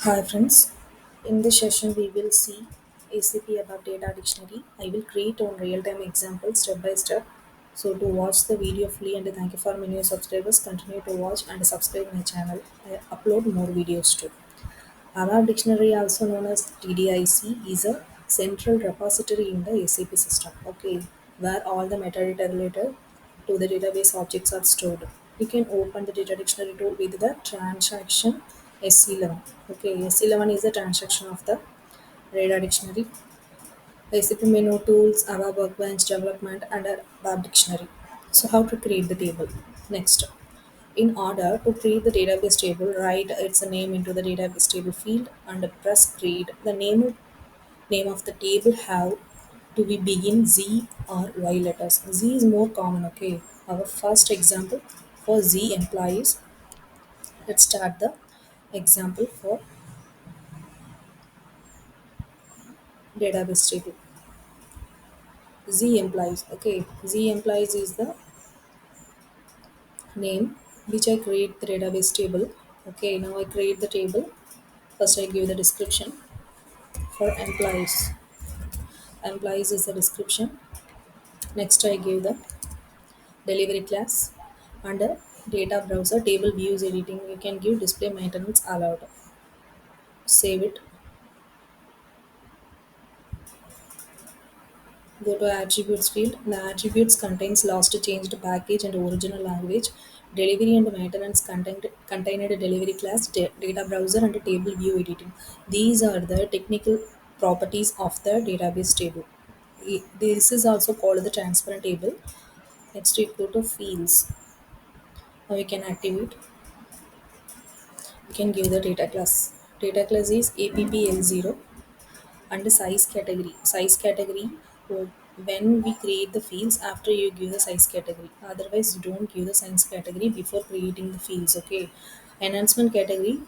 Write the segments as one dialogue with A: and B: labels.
A: Hi friends, in this session we will see ACP about data dictionary. I will create on real-time examples step by step. So to watch the video fully and thank you for my new subscribers, continue to watch and subscribe my channel. I upload more videos too. Abap dictionary, also known as TDIC, is a central repository in the ACP system. Okay, where all the metadata related to the database objects are stored. You can open the data dictionary tool with the transaction S11. Okay, S11 is the transaction of the data dictionary. ACP menu tools, Abap workbench development, and Abap dictionary. So how to create the table? Next, in order to create the database table, write its name into the database table field and press create. The name of the table have to be begin Z or Y letters. Z is more common, okay. Our first example for Z employees. Let's start the example for database table. Z employees, okay. Z employees is the name which I create the database table. Okay, now I create the table. First I give the description for employees. Employees is the description. Next I give the delivery class. Under data browser table views editing you can give display maintenance allowed. Save it. Go to attributes field. The attributes contains last changed package and original language. Delivery and maintenance contained delivery class, data browser and table view editing. These are the technical properties of the database table. This is also called the transparent table. Next we go to fields. Now we can activate. We can give the data class. Data class is appl0 and the size category. Size category, uh, when we create the fields after you give the size category. Otherwise, don't give the size category before creating the fields. Okay. Enhancement category.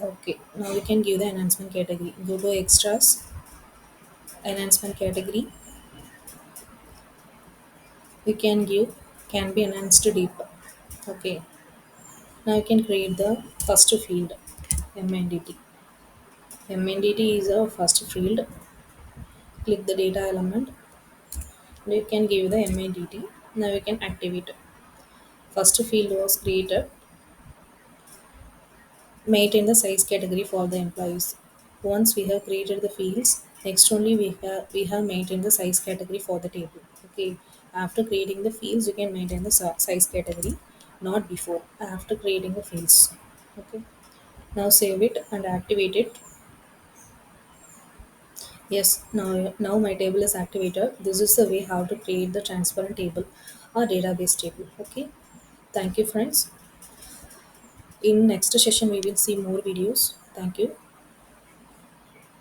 A: Okay. Now we can give the enhancement category. Go to extras. Enhancement category. We can give can be enhanced deep. Okay. Now you can create the first field. MNDT. MNDT is a first field. Click the data element. You can give the MNDT. Now you can activate it. First field was created. Maintain the size category for the employees. Once we have created the fields, next only we have maintained the size category for the table. Okay. After creating the fields, you can maintain the size category, not before. After creating the fields. Okay. Now save it and activate it. Yes, now my table is activated. This is the way how to create the transparent table or database table. Okay. Thank you friends. In next session we will see more videos. Thank you.